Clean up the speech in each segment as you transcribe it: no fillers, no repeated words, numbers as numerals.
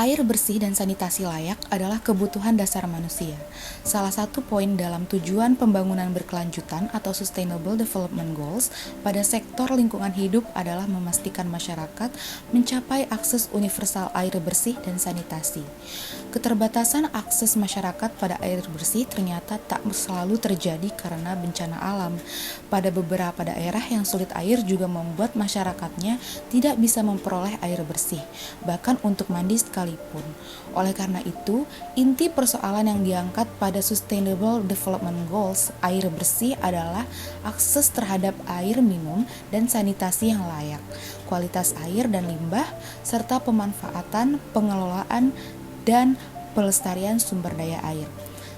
Air bersih dan sanitasi layak adalah kebutuhan dasar manusia. Salah satu poin dalam tujuan pembangunan berkelanjutan atau Sustainable Development Goals pada sektor lingkungan hidup adalah memastikan masyarakat mencapai akses universal air bersih dan sanitasi. Keterbatasan akses masyarakat pada air bersih ternyata tak selalu terjadi karena bencana alam. Pada beberapa daerah yang sulit air juga membuat masyarakatnya tidak bisa memperoleh air bersih, bahkan untuk mandi sekalipun. Oleh karena itu, inti persoalan yang diangkat pada Sustainable Development Goals air bersih adalah akses terhadap air minum dan sanitasi yang layak, kualitas air dan limbah, serta pemanfaatan, pengelolaan, dan pelestarian sumber daya air.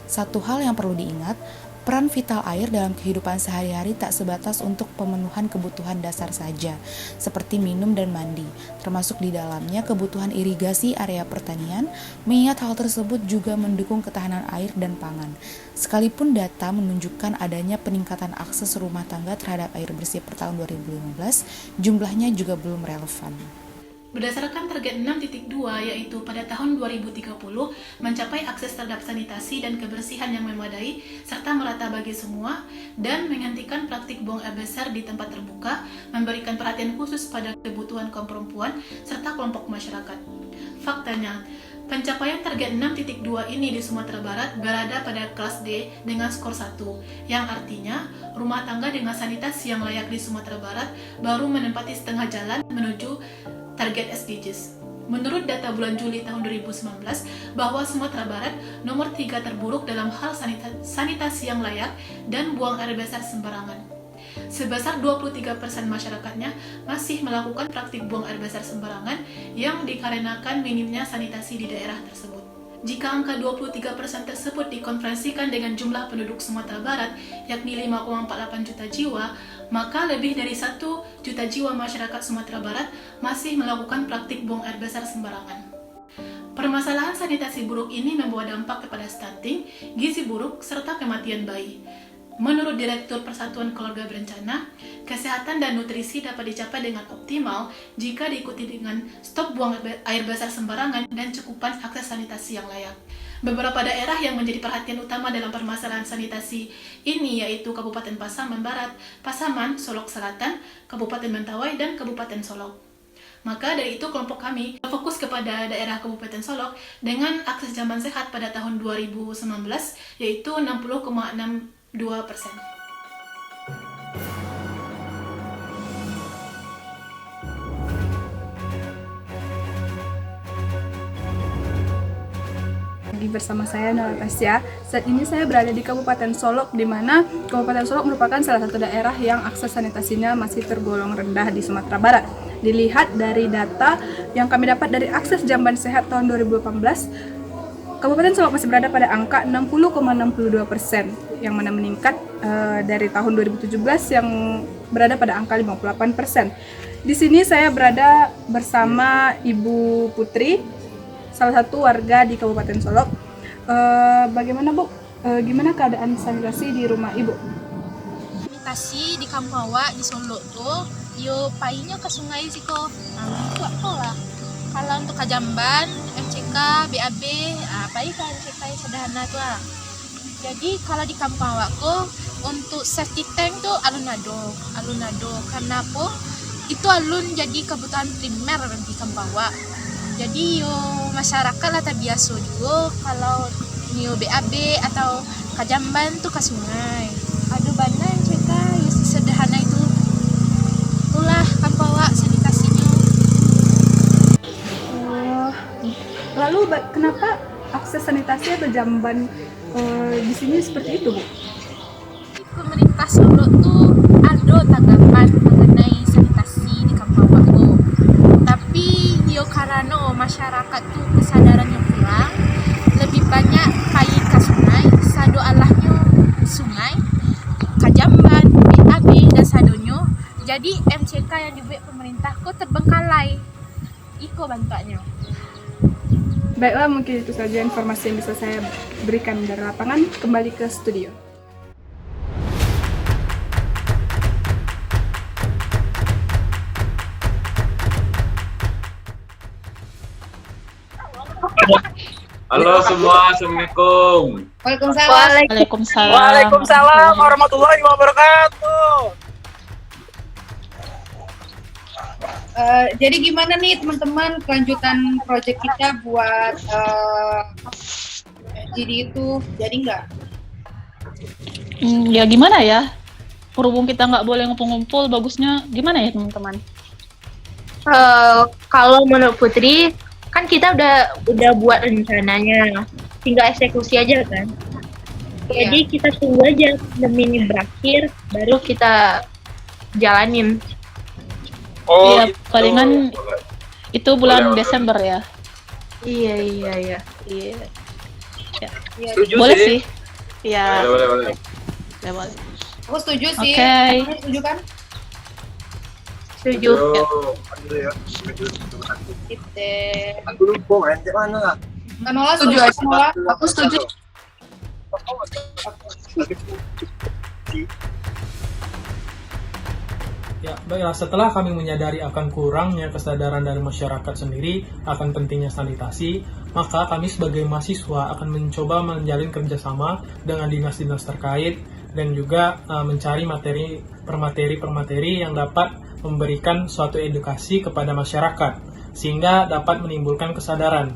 Satu hal yang perlu diingat, peran vital air dalam kehidupan sehari-hari tak sebatas untuk pemenuhan kebutuhan dasar saja, seperti minum dan mandi, termasuk di dalamnya kebutuhan irigasi area pertanian, mengingat hal tersebut juga mendukung ketahanan air dan pangan. Sekalipun data menunjukkan adanya peningkatan akses rumah tangga terhadap air bersih per tahun 2015, jumlahnya juga belum relevan. Berdasarkan target 6.2 yaitu pada tahun 2030 mencapai akses terhadap sanitasi dan kebersihan yang memadai serta merata bagi semua dan menghentikan praktik buang air besar di tempat terbuka, memberikan perhatian khusus pada kebutuhan kaum perempuan serta kelompok masyarakat. Faktanya, pencapaian target 6.2 ini di Sumatera Barat berada pada kelas D dengan skor 1, yang artinya rumah tangga dengan sanitasi yang layak di Sumatera Barat baru menempati setengah jalan menuju target SDGs. Menurut data bulan Juli tahun 2019, bahwa Sumatera Barat nomor 3 terburuk dalam hal sanitasi yang layak dan buang air besar sembarangan. Sebesar 23% masyarakatnya masih melakukan praktik buang air besar sembarangan yang dikarenakan minimnya sanitasi di daerah tersebut. Jika angka 23% tersebut dikonversikan dengan jumlah penduduk Sumatera Barat, yakni 5,48 juta jiwa, maka lebih dari 1 juta jiwa masyarakat Sumatera Barat masih melakukan praktik buang air besar sembarangan. Permasalahan sanitasi buruk ini membawa dampak kepada stunting, gizi buruk, serta kematian bayi. Menurut Direktur Persatuan Keluarga Berencana, kesehatan dan nutrisi dapat dicapai dengan optimal jika diikuti dengan stop buang air besar sembarangan dan cukupan akses sanitasi yang layak. Beberapa daerah yang menjadi perhatian utama dalam permasalahan sanitasi ini yaitu Kabupaten Pasaman Barat, Pasaman, Solok Selatan, Kabupaten Mentawai, dan Kabupaten Solok. Maka dari itu kelompok kami fokus kepada daerah Kabupaten Solok dengan akses jamban sehat pada tahun 2019 yaitu 60,62%. Bersama saya Nala Tasya. Saat ini saya berada di Kabupaten Solok, di mana Kabupaten Solok merupakan salah satu daerah yang akses sanitasinya masih tergolong rendah di Sumatera Barat. Dilihat dari data yang kami dapat dari akses jamban sehat tahun 2018, Kabupaten Solok masih berada pada angka 60,62%, yang mana meningkat dari tahun 2017 yang berada pada angka 58%. Di sini saya berada bersama Ibu Putri, salah satu warga di Kabupaten Solok. Bagaimana Bu? Gimana keadaan sanitasi di rumah Ibu? Sanitasi di Kampung Awak di Solok tuh, yo painya ke sungai sih kok. Itu apa lah? Kalau untuk Kajamban, MCK, BAB, pai kan MCK yang sederhana tuh lah. Jadi kalau di Kampung Awak kok untuk safety tank tuh alun-ado. Karena apa? Itu alun jadi kebutuhan primer di Kampung Awak. Jadi yo masyarakat lah terbiasa juga kalau yo BAB atau Kajamban tuh ke sungai. Aduh bana MCK ya sederhana itu. Itulah Kampung Awak sanitasinya. Lalu kenapa akses sanitasi atau jamban di sini seperti itu Bu? Pemerintah Solo tuh ada tanggapan mengenai sanitasi di Kampung Awak tuh. Tapi yo karena masyarakat tuh kesadarannya kurang, lebih banyak paling ke sungai, sado alahnya sungai, Kajamban, BAB dan sadonyo. Jadi MCK yang dibuat pemerintah kok terbengkalai. Iko bantuannya. Baiklah, mungkin itu saja informasi yang bisa saya berikan dari lapangan. Kembali ke studio. Halo semua, Assalamualaikum. Waalaikumsalam. Waalaikumsalam. Waalaikumsalam warahmatullahi wabarakatuh. Jadi gimana nih teman-teman kelanjutan proyek kita buat jadi itu jadi nggak? Ya gimana ya? Berhubung kita nggak boleh ngumpul-ngumpul, bagusnya gimana ya teman-teman? Kalau menurut Putri, kan kita udah buat rencananya, tinggal eksekusi aja kan. Jadi kita tunggu aja pandemi ini berakhir, baru kita jalanin. Iya, palingan itu bulan Desember ya. Iya. Setuju Boleh sih. sih. Iya. Boleh. Boleh. Aku setuju sih. Oke. Kamu setuju kan? Setuju. Gitu. Aku lupa ente mana? Kanola Setuju setuju. aja. Kanola. Aku setuju. Ya, baiklah. Setelah kami menyadari akan kurangnya kesadaran dari masyarakat sendiri akan pentingnya sanitasi, maka kami sebagai mahasiswa akan mencoba menjalin kerjasama dengan dinas-dinas terkait dan juga mencari materi yang dapat memberikan suatu edukasi kepada masyarakat sehingga dapat menimbulkan kesadaran.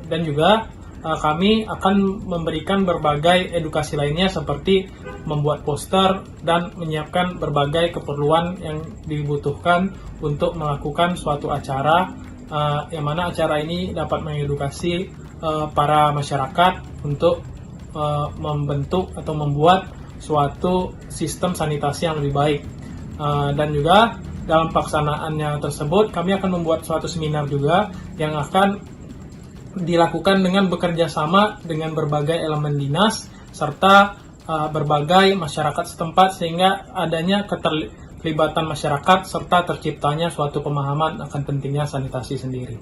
Dan juga kami akan memberikan berbagai edukasi lainnya seperti membuat poster dan menyiapkan berbagai keperluan yang dibutuhkan untuk melakukan suatu acara yang mana acara ini dapat mengedukasi para masyarakat untuk membentuk atau membuat suatu sistem sanitasi yang lebih baik. Dan juga dalam pelaksanaannya tersebut kami akan membuat suatu seminar juga yang akan dilakukan dengan bekerja sama dengan berbagai elemen dinas serta berbagai masyarakat setempat sehingga adanya keterlibatan masyarakat serta terciptanya suatu pemahaman akan pentingnya sanitasi sendiri.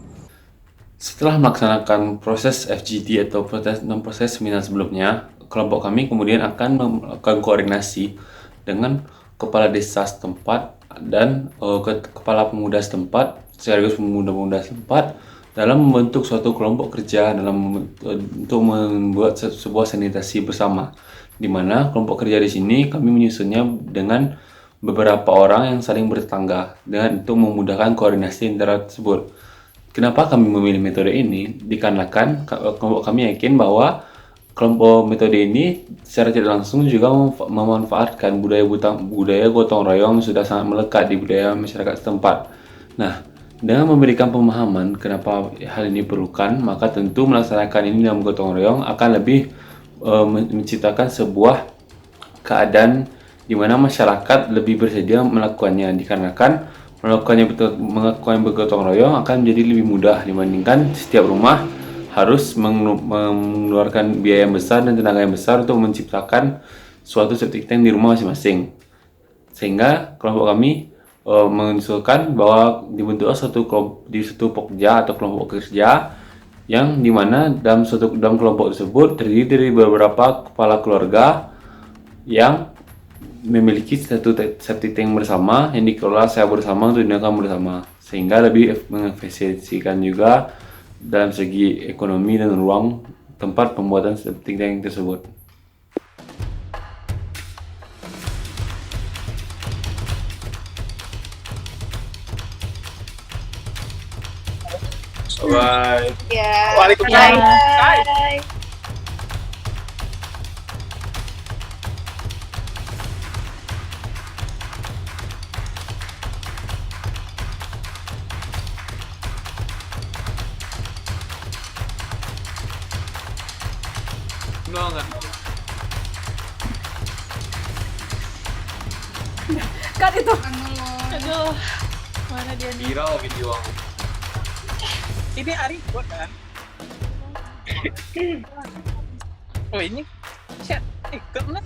Setelah melaksanakan proses FGD atau proses seminar sebelumnya, kelompok kami kemudian akan melakukan koordinasi dengan kepala desa setempat dan kepala pemuda setempat sekaligus pemuda-pemuda setempat dalam membentuk suatu kelompok kerja untuk membuat sebuah sanitasi bersama, di mana kelompok kerja di sini kami menyusunnya dengan beberapa orang yang saling bertetangga dengan untuk memudahkan koordinasi antara tersebut. Kenapa kami memilih metode ini? Dikarenakan kelompok kami yakin bahwa kelompok metode ini secara tidak langsung juga memanfaatkan budaya gotong royong yang sudah sangat melekat di budaya masyarakat setempat. Nah, dengan memberikan pemahaman kenapa hal ini diperlukan, maka tentu melaksanakan ini dalam gotong royong akan lebih menciptakan sebuah keadaan di mana masyarakat lebih bersedia melakukannya, dikarenakan melakukan bergotong royong akan menjadi lebih mudah dibandingkan setiap rumah harus mengeluarkan biaya yang besar dan tenaga yang besar untuk menciptakan suatu septic tank di rumah masing-masing. Sehingga kelompok kami mengusulkan bahwa dibentuklah suatu pokja atau kelompok kerja yang dimana dalam kelompok tersebut terdiri dari beberapa kepala keluarga yang memiliki satu septic tank bersama yang dikelola secara bersama untuk digunakan bersama, sehingga lebih mengefisiensikan juga dalam segi ekonomi dan ruang tempat pembuatan septic tank tersebut. Bye. Ya. Waalaikumsalam. Bye. Kan itu. Aduh, mana dia nih? Viral video. Ini Ari buat kan? Oh ini chat ikut lah.